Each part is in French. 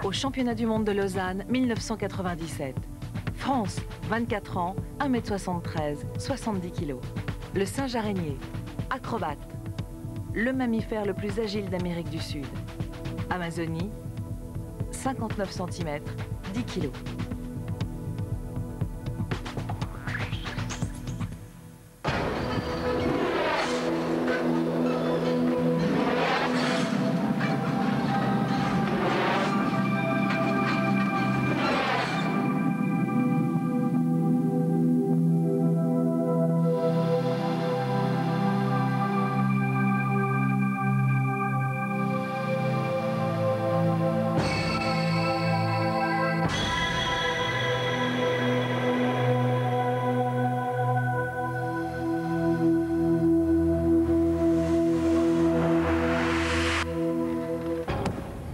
Au championnat du monde de Lausanne 1997. France, 24 ans, 1m73, 70 kg. Le singe araignée, acrobate. Le mammifère le plus agile d'Amérique du Sud. Amazonie, 59 cm, 10 kg.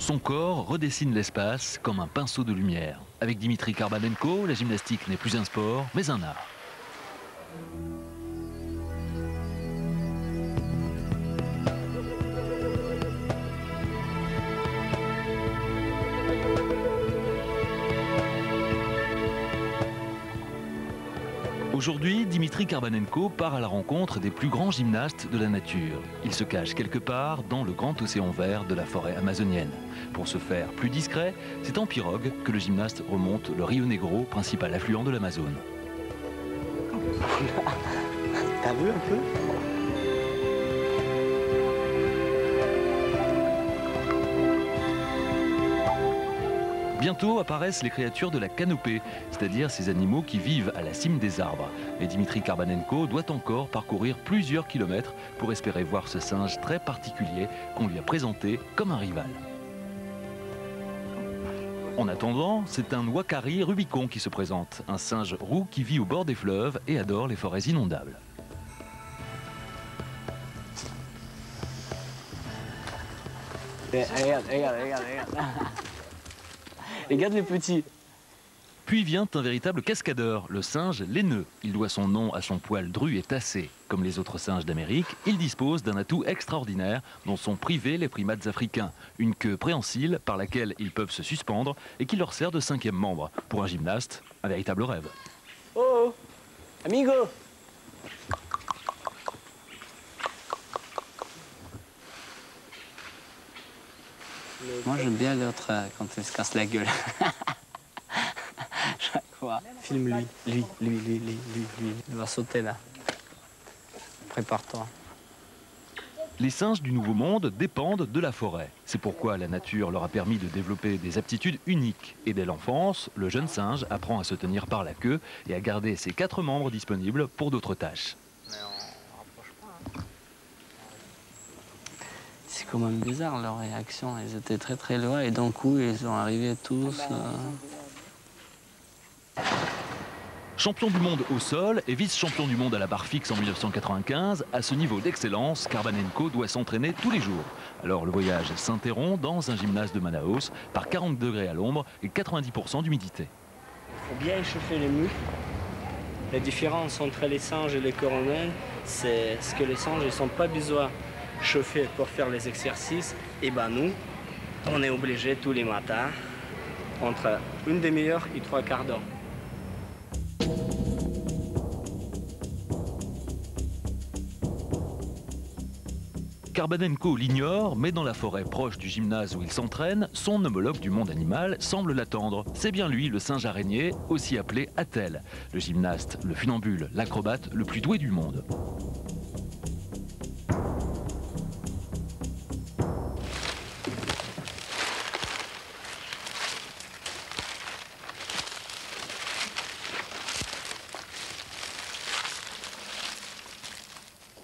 Son corps redessine l'espace comme un pinceau de lumière. Avec Dimitri Karbanenko, la gymnastique n'est plus un sport, mais un art. Aujourd'hui, Dimitri Karbanenko part à la rencontre des plus grands gymnastes de la nature. Il se cache quelque part dans le grand océan vert de la forêt amazonienne. Pour se faire plus discret, c'est en pirogue que le gymnaste remonte le Rio Negro, principal affluent de l'Amazone. T'as vu un peu ? Bientôt apparaissent les créatures de la canopée, c'est-à-dire ces animaux qui vivent à la cime des arbres. Et Dimitri Karbanenko doit encore parcourir plusieurs kilomètres pour espérer voir ce singe très particulier qu'on lui a présenté comme un rival. En attendant, c'est un Ouakari Rubicon qui se présente, un singe roux qui vit au bord des fleuves et adore les forêts inondables. Regarde. Regarde les petits. Puis vient un véritable cascadeur, le singe laineux. Il doit son nom à son poil dru et tassé. Comme les autres singes d'Amérique, il dispose d'un atout extraordinaire dont sont privés les primates africains. Une queue préhensile par laquelle ils peuvent se suspendre et qui leur sert de cinquième membre. Pour un gymnaste, un véritable rêve. Oh, amigo. Moi j'aime bien l'autre quand il se casse la gueule. Chaque fois. Filme lui. Il va sauter là. Prépare-toi. Les singes du Nouveau Monde dépendent de la forêt. C'est pourquoi la nature leur a permis de développer des aptitudes uniques. Et dès l'enfance, le jeune singe apprend à se tenir par la queue et à garder ses 4 membres disponibles pour d'autres tâches. C'est quand même bizarre leur réaction. Ils étaient très loin et d'un coup ils sont arrivés tous. Champion du monde au sol et vice-champion du monde à la barre fixe en 1995, à ce niveau d'excellence, Karbanenko doit s'entraîner tous les jours. Alors le voyage s'interrompt dans un gymnase de Manaus par 40 degrés à l'ombre et 90% d'humidité. Il faut bien échauffer les muscles. La différence entre les singes et les corps humains, c'est ce que les singes ne sont pas besoin de chauffer pour faire les exercices. Et ben nous, on est obligé tous les matins, entre une demi-heure et 3/4 d'heure. Karbanenko l'ignore, mais dans la forêt proche du gymnase où il s'entraîne, son homologue du monde animal semble l'attendre. C'est bien lui, le singe araignée, aussi appelé Atel, le gymnaste, le funambule, l'acrobate le plus doué du monde.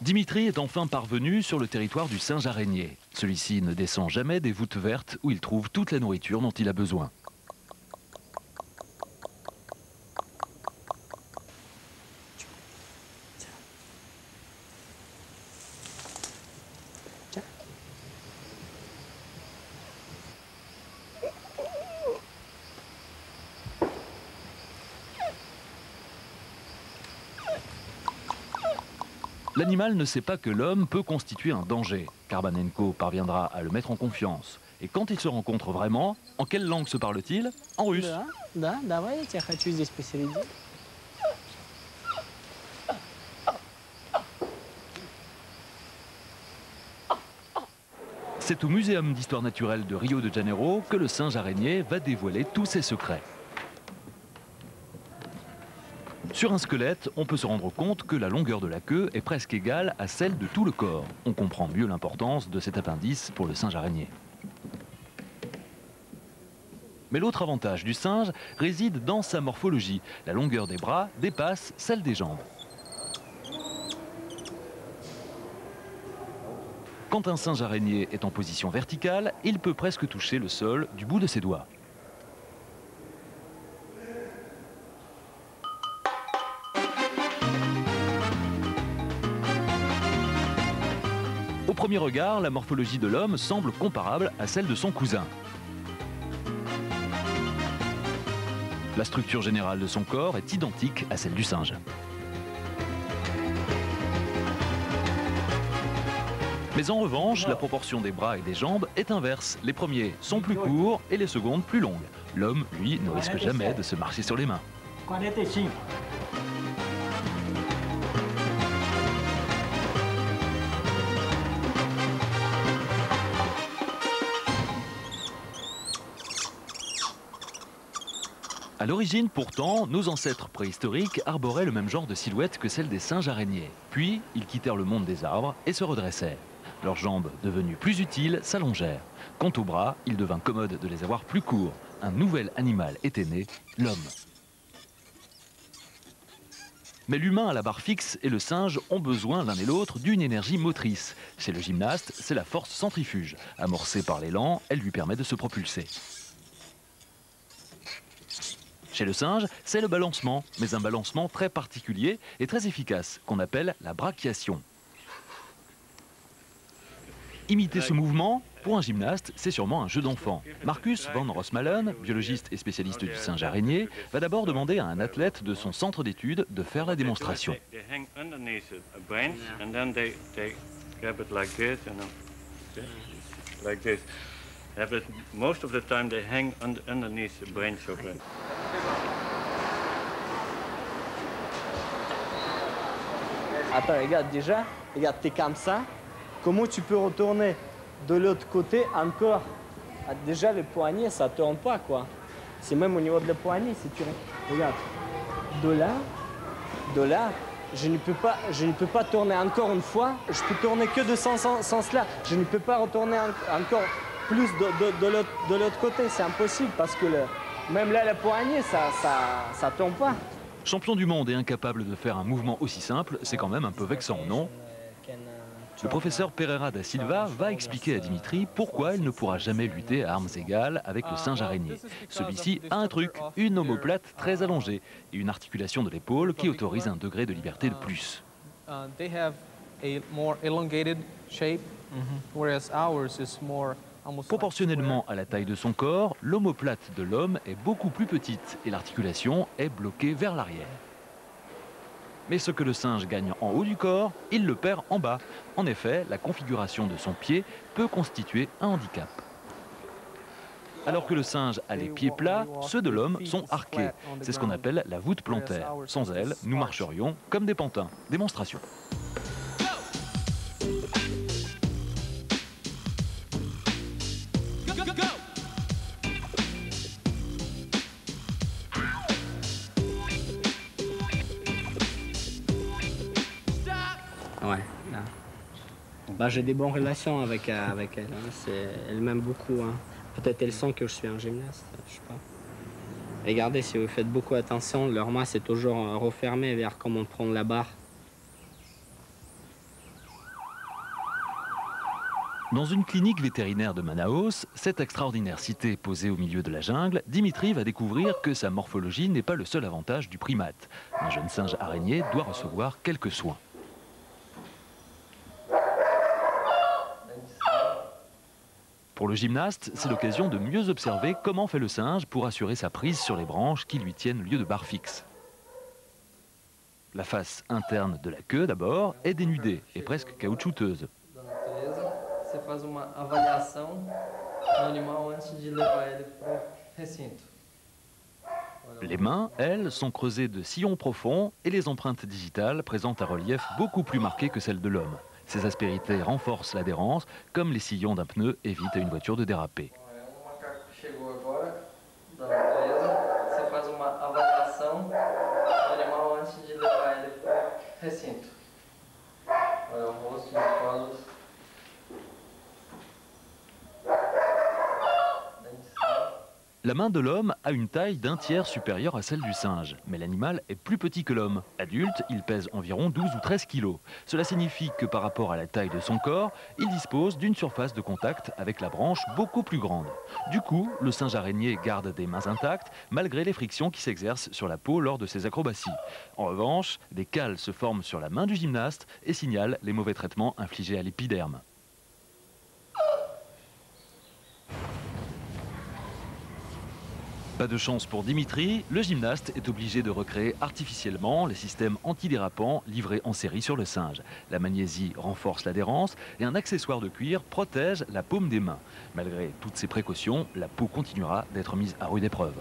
Dimitri est enfin parvenu sur le territoire du singe araignée. Celui-ci ne descend jamais des voûtes vertes où il trouve toute la nourriture dont il a besoin. L'animal ne sait pas que l'homme peut constituer un danger. Karbanenko parviendra à le mettre en confiance. Et quand ils se rencontrent vraiment, en quelle langue se parlent-ils? En russe. Да, давай, я тебя хочу здесь посередине. C'est au Muséum d'histoire naturelle de Rio de Janeiro que le singe araignée va dévoiler tous ses secrets. Sur un squelette, on peut se rendre compte que la longueur de la queue est presque égale à celle de tout le corps. On comprend mieux l'importance de cet appendice pour le singe araignée. Mais l'autre avantage du singe réside dans sa morphologie. La longueur des bras dépasse celle des jambes. Quand un singe araignée est en position verticale, il peut presque toucher le sol du bout de ses doigts. Au premier regard, la morphologie de l'homme semble comparable à celle de son cousin. La structure générale de son corps est identique à celle du singe. Mais en revanche, la proportion des bras et des jambes est inverse. Les premiers sont plus courts et les secondes plus longues. L'homme, lui, ne risque jamais de se marcher sur les mains. À l'origine, pourtant, nos ancêtres préhistoriques arboraient le même genre de silhouette que celle des singes araignées. Puis, ils quittèrent le monde des arbres et se redressèrent. Leurs jambes, devenues plus utiles, s'allongèrent. Quant aux bras, il devint commode de les avoir plus courts. Un nouvel animal était né, l'homme. Mais l'humain à la barre fixe et le singe ont besoin l'un et l'autre d'une énergie motrice. Chez le gymnaste, c'est la force centrifuge. Amorcée par l'élan, elle lui permet de se propulser. Chez le singe, c'est le balancement, mais un balancement très particulier et très efficace, qu'on appelle la brachiation. Imiter ce mouvement, pour un gymnaste, c'est sûrement un jeu d'enfant. Marcus van Rossmalen, biologiste et spécialiste du singe araignée, va d'abord demander à un athlète de son centre d'études de faire la démonstration. Attends, regarde déjà, regarde, t'es comme ça. Comment tu peux retourner de l'autre côté encore? Déjà, le poignet, ça ne tourne pas, quoi. C'est même au niveau de le poignet, si tu regardes. De là, je ne peux pas tourner encore une fois. Je peux tourner que de ce sens-là. Je ne peux pas retourner encore plus de l'autre côté. C'est impossible parce que même là, le poignet, ça ne tourne pas. Champion du monde et incapable de faire un mouvement aussi simple, c'est quand même un peu vexant, non? Le professeur Pereira da Silva va expliquer à Dimitri pourquoi il ne pourra jamais lutter à armes égales avec le singe araignée. Celui-ci a un truc, une omoplate très allongée et une articulation de l'épaule qui autorise un degré de liberté de plus. Proportionnellement à la taille de son corps, l'omoplate de l'homme est beaucoup plus petite et l'articulation est bloquée vers l'arrière. Mais ce que le singe gagne en haut du corps, il le perd en bas. En effet, la configuration de son pied peut constituer un handicap. Alors que le singe a les pieds plats, ceux de l'homme sont arqués. C'est ce qu'on appelle la voûte plantaire. Sans elle, nous marcherions comme des pantins. Démonstration. Ouais, là. Bah, j'ai des bonnes relations avec elle. Hein. Elle m'aime beaucoup. Hein. Peut-être elle sent que je suis un gymnaste, je sais pas. Regardez, si vous faites beaucoup attention, leur masse est toujours refermée vers comment prendre la barre. Dans une clinique vétérinaire de Manaus, cette extraordinaire cité posée au milieu de la jungle, Dimitri va découvrir que sa morphologie n'est pas le seul avantage du primate. Un jeune singe araignée doit recevoir quelques soins. Pour le gymnaste, c'est l'occasion de mieux observer comment fait le singe pour assurer sa prise sur les branches qui lui tiennent lieu de barre fixe. La face interne de la queue, d'abord, est dénudée et presque caoutchouteuse. Les mains, elles, sont creusées de sillons profonds et les empreintes digitales présentent un relief beaucoup plus marqué que celle de l'homme. Ces aspérités renforcent l'adhérence, comme les sillons d'un pneu évitent à une voiture de déraper. La main de l'homme a une taille d'un tiers supérieure à celle du singe, mais l'animal est plus petit que l'homme. Adulte, il pèse environ 12 ou 13 kilos. Cela signifie que par rapport à la taille de son corps, il dispose d'une surface de contact avec la branche beaucoup plus grande. Du coup, le singe araignée garde des mains intactes malgré les frictions qui s'exercent sur la peau lors de ses acrobaties. En revanche, des cales se forment sur la main du gymnaste et signalent les mauvais traitements infligés à l'épiderme. Pas de chance pour Dimitri, le gymnaste est obligé de recréer artificiellement les systèmes antidérapants livrés en série sur le singe. La magnésie renforce l'adhérence et un accessoire de cuir protège la paume des mains. Malgré toutes ces précautions, la peau continuera d'être mise à rude épreuve.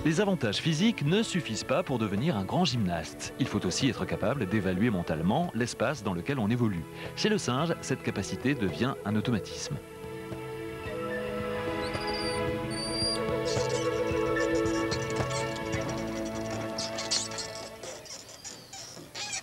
Les avantages physiques ne suffisent pas pour devenir un grand gymnaste. Il faut aussi être capable d'évaluer mentalement l'espace dans lequel on évolue. Chez le singe, cette capacité devient un automatisme.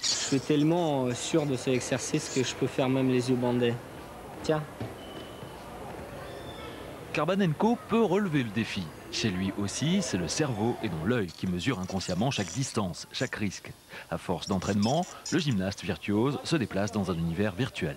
Je suis tellement sûr de cet exercice que je peux faire même les yeux bandés. Tiens. Karbanenko peut relever le défi. Chez lui aussi, c'est le cerveau et non l'œil qui mesure inconsciemment chaque distance, chaque risque. À force d'entraînement, le gymnaste virtuose se déplace dans un univers virtuel.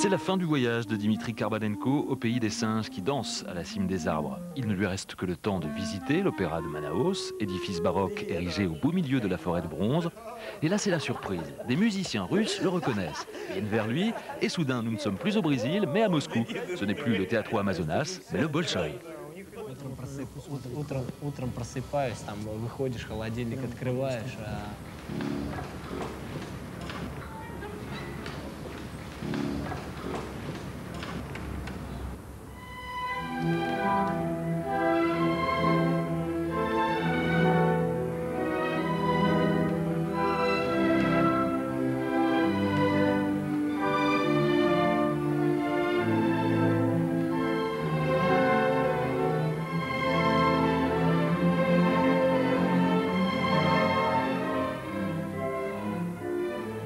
C'est la fin du voyage de Dimitri Karbanenko au pays des singes qui dansent à la cime des arbres. Il ne lui reste que le temps de visiter l'opéra de Manaus, édifice baroque érigé au beau milieu de la forêt de bronze. Et là, c'est la surprise. Des musiciens russes le reconnaissent, viennent vers lui, et soudain, nous ne sommes plus au Brésil, mais à Moscou. Ce n'est plus le Teatro Amazonas, mais le Bolchoï. Утром просыпаюсь, там выходишь, холодильник открываешь.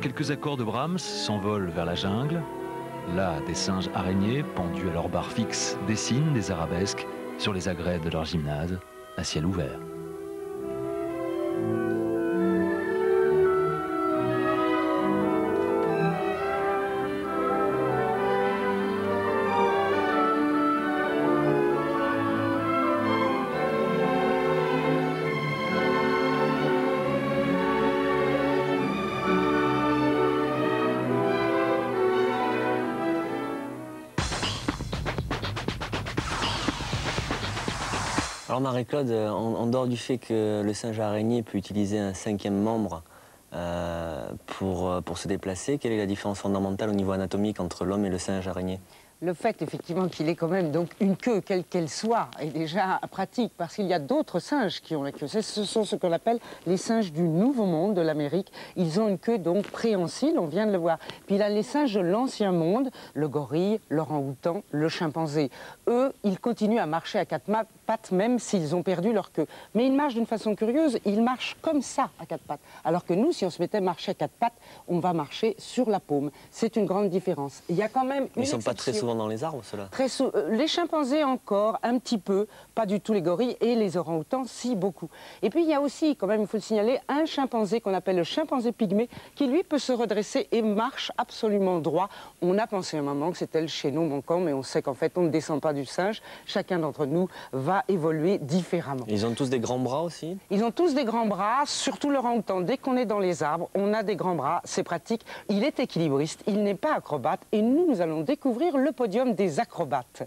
Quelques accords de Brahms s'envolent vers la jungle. Là, des singes araignées pendus à leur barre fixe dessinent des arabesques sur les agrès de leur gymnase à ciel ouvert. Alors Marie-Claude, en dehors du fait que le singe araignée peut utiliser un cinquième membre pour se déplacer, quelle est la différence fondamentale au niveau anatomique entre l'homme et le singe araignée? Le fait, effectivement, qu'il ait quand même donc une queue, quelle qu'elle soit, est déjà pratique, parce qu'il y a d'autres singes qui ont la queue. Ce sont ce qu'on appelle les singes du Nouveau Monde, de l'Amérique. Ils ont une queue donc préhensile, on vient de le voir. Puis il y a les singes de l'Ancien Monde, le gorille, l'orang-outan, le chimpanzé. Eux, ils continuent à marcher à quatre pattes, même s'ils ont perdu leur queue. Mais ils marchent d'une façon curieuse, ils marchent comme ça à 4 pattes. Alors que nous, si on se mettait à marcher à 4 pattes, on va marcher sur la paume. C'est une grande différence. Il y a quand même une Ils ne sont pas très exception. souvent dans les arbres, ceux-là. Les chimpanzés encore, un petit peu, pas du tout les gorilles, et les orang-outans, si beaucoup. Et puis il y a aussi, quand même, il faut le signaler, un chimpanzé qu'on appelle le chimpanzé pygmée, qui lui peut se redresser et marche absolument droit. On a pensé à un moment que c'était le chéneau manquant, mais on sait qu'en fait on ne descend pas du singe. Chacun d'entre nous va évoluer différemment. Ils ont tous des grands bras aussi? Ils ont tous des grands bras, surtout l'orang-outan. Dès qu'on est dans les arbres, on a des grands bras, c'est pratique. Il est équilibriste, il n'est pas acrobate, et nous allons découvrir le podium des acrobates.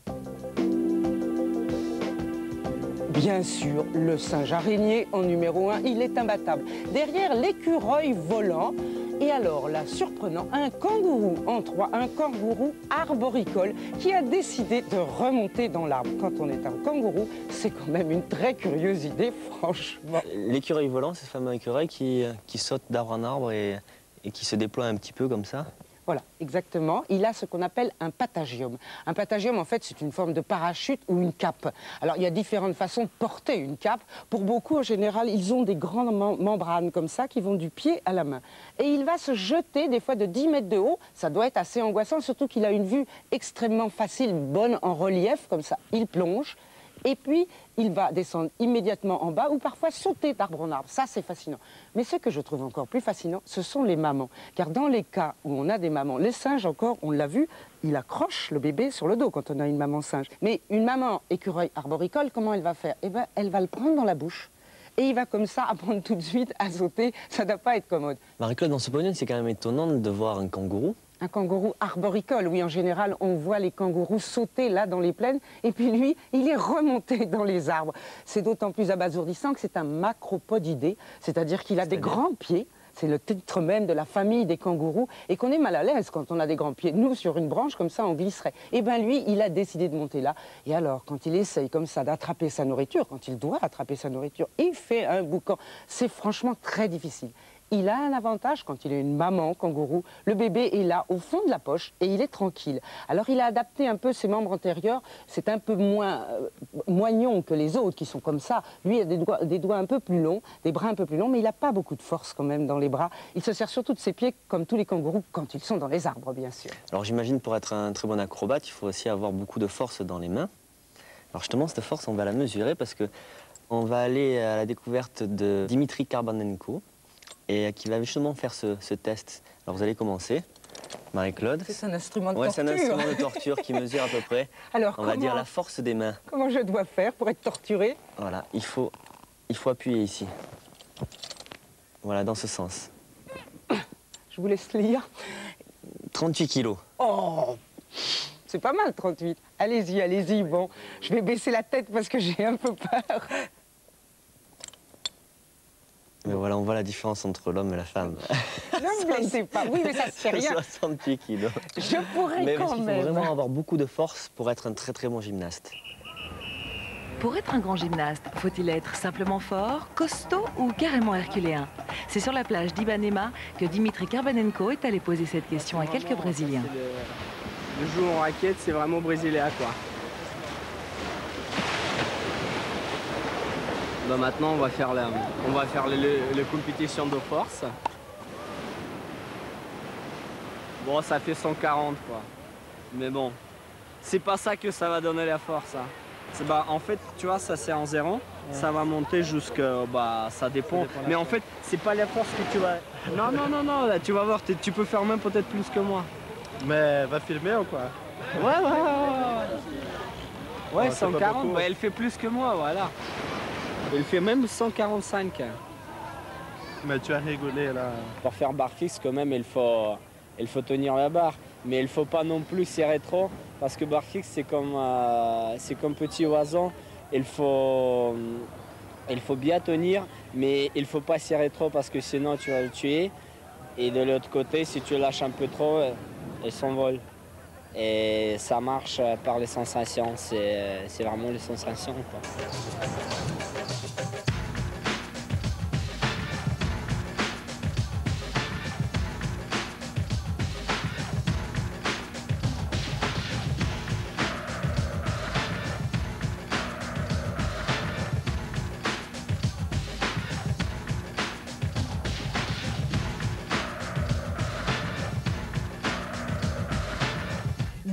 Bien sûr, le singe araignée en numéro 1, il est imbattable. Derrière, l'écureuil volant. Et alors, là, surprenant, un kangourou en 3, un kangourou arboricole qui a décidé de remonter dans l'arbre. Quand on est un kangourou, c'est quand même une très curieuse idée, franchement. L'écureuil volant, c'est ce fameux écureuil qui saute d'arbre en arbre et qui se déploie un petit peu comme ça. Voilà, exactement. Il a ce qu'on appelle un patagium. Un patagium, en fait, c'est une forme de parachute ou une cape. Alors, il y a différentes façons de porter une cape. Pour beaucoup, en général, ils ont des grandes membranes comme ça qui vont du pied à la main. Et il va se jeter des fois de 10 mètres de haut. Ça doit être assez angoissant, surtout qu'il a une vue extrêmement facile, bonne en relief, comme ça. Il plonge. Et puis, il va descendre immédiatement en bas ou parfois sauter d'arbre en arbre. Ça, c'est fascinant. Mais ce que je trouve encore plus fascinant, ce sont les mamans. Car dans les cas où on a des mamans, les singes encore, on l'a vu, il accroche le bébé sur le dos quand on a une maman singe. Mais une maman écureuil arboricole, comment elle va faire? Eh bien, elle va le prendre dans la bouche. Et il va comme ça apprendre tout de suite à sauter. Ça ne doit pas être commode. Marie-Claude, dans ce podium, c'est quand même étonnant de voir un kangourou. Un kangourou arboricole, oui, en général, on voit les kangourous sauter là dans les plaines, et puis lui, il est remonté dans les arbres. C'est d'autant plus abasourdissant que c'est un macropodidé, c'est-à-dire qu'il a des grands pieds. C'est le titre même de la famille des kangourous, et qu'on est mal à l'aise quand on a des grands pieds. Nous, sur une branche, comme ça, on glisserait. Et bien lui, il a décidé de monter là. Et alors, quand il essaye comme ça d'attraper sa nourriture, quand il doit attraper sa nourriture, il fait un boucan. C'est franchement très difficile. Il a un avantage quand il est une maman kangourou. Le bébé est là, au fond de la poche, et il est tranquille. Alors, il a adapté un peu ses membres antérieurs. C'est un peu moins moignon que les autres qui sont comme ça. Lui, il a des doigts un peu plus longs, des bras un peu plus longs, mais il n'a pas beaucoup de force quand même dans les bras. Il se sert surtout de ses pieds, comme tous les kangourous, quand ils sont dans les arbres, bien sûr. Alors, j'imagine, pour être un très bon acrobate, il faut aussi avoir beaucoup de force dans les mains. Alors, justement, cette force, on va la mesurer parce que on va aller à la découverte de Dimitri Karbanenko, et qui va justement faire ce test. Alors vous allez commencer, Marie-Claude. C'est un instrument de torture. torture. C'est un instrument de torture qui mesure à peu près, alors, on va dire, la force des mains. Comment je dois faire pour être torturé? Voilà, il faut appuyer ici. Voilà, dans ce sens. Je vous laisse lire. 38 kilos. Oh, c'est pas mal, 38. Allez-y, allez-y. Bon, je vais baisser la tête parce que j'ai un peu peur. Mais voilà, on voit la différence entre l'homme et la femme. Ne me blessez pas. Oui, mais ça ne fait rien. 68 kilos. Je pourrais mais quand il faut même. vraiment avoir beaucoup de force pour être un très très bon gymnaste. Pour être un grand gymnaste, faut-il être simplement fort, costaud ou carrément herculéen? C'est sur la plage d'Ipanema que Dimitri Karbanenko est allé poser cette question à quelques Brésiliens. Le jeu en raquette, c'est vraiment brésilien, quoi. Bah maintenant, on va faire les compétitions de force. Bon, ça fait 140, quoi. Mais bon, c'est pas ça que ça va donner la force. Hein. Bah, en fait, tu vois, ça c'est en 0. Ouais. Ça va monter jusqu'à... Bah, ça dépend. Mais en fait, c'est pas la force que tu vas... Non, non, non, non, là, tu vas voir, tu peux faire même peut-être plus que moi. Mais va filmer ou quoi? Ouais, Ouais, 140, bah, elle fait plus que moi, voilà. Elle fait même 145. Mais tu as rigolé là. Pour faire barre fixe, quand même, il faut tenir la barre. Mais il ne faut pas non plus serrer trop, parce que barre fixe, c'est comme petit oiseau. Il faut bien tenir, mais il ne faut pas serrer trop, parce que sinon tu vas le tuer. Et de l'autre côté, si tu lâches un peu trop, elle s'envole. Et ça marche par les sensations, c'est vraiment les sensations, quoi.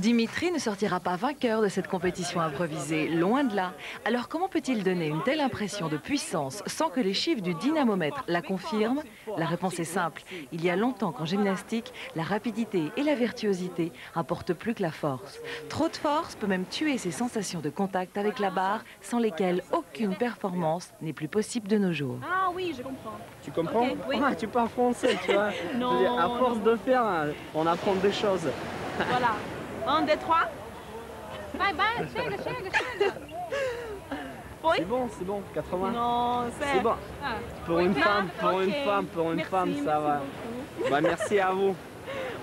Dimitri ne sortira pas vainqueur de cette compétition improvisée, loin de là. Alors comment peut-il donner une telle impression de puissance sans que les chiffres du dynamomètre la confirment? La réponse est simple. Il y a longtemps qu'en gymnastique, la rapidité et la virtuosité importent plus que la force. Trop de force peut même tuer ses sensations de contact avec la barre, sans lesquelles aucune performance n'est plus possible de nos jours. Ah oui, je comprends. Tu comprends? Ok, oui. Ah, tu parles français, tu vois. Non, Je veux dire, à force non. de faire, on apprend des choses. Voilà. 1, 2, 3. Bye bye, chega, chega, chega. Oui? C'est bon, 80. Non, C'est bon. Ah. Pour Oui, une femme, ok. pour une Merci, femme, ça merci va. beaucoup. Bah, merci à vous.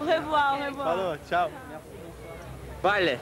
Au revoir, au revoir. Alors, ciao. Vale.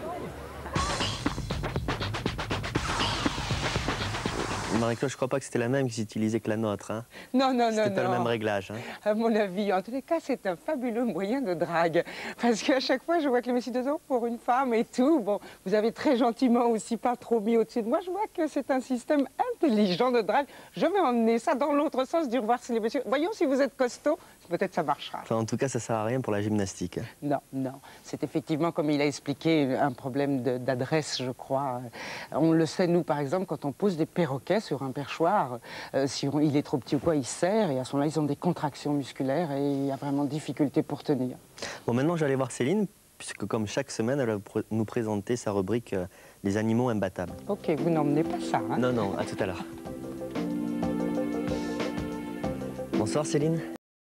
Marie-Claude, je crois pas que c'était la même qu'ils utilisaient que la nôtre. Hein. Non, non, non, C'était pas le non. même réglage. Hein. À mon avis, en tous les cas, c'est un fabuleux moyen de drague. Parce qu'à chaque fois, je vois que le monsieur de pour une femme et tout, bon, vous avez très gentiment aussi pas trop mis au-dessus de moi. Je vois que c'est un système intelligent de drague. Je vais emmener ça dans l'autre sens, dire voir si les messieurs... Voyons si vous êtes costaud, peut-être ça marchera. Enfin, en tout cas, ça sert à rien pour la gymnastique. Hein. Non, non. C'est effectivement, comme il a expliqué, un problème d'adresse, je crois. On le sait, nous, par exemple, quand on pose des perroquets sur un perchoir, si il est trop petit ou quoi, il serre, et à ce moment-là, ils ont des contractions musculaires et il y a vraiment difficulté pour tenir. Bon, maintenant, j'allais voir Céline, puisque comme chaque semaine, elle va nous présenter sa rubrique Les animaux imbattables. Ok, vous n'emmenez pas ça, hein? Non, non, à tout à l'heure. Bonsoir Céline.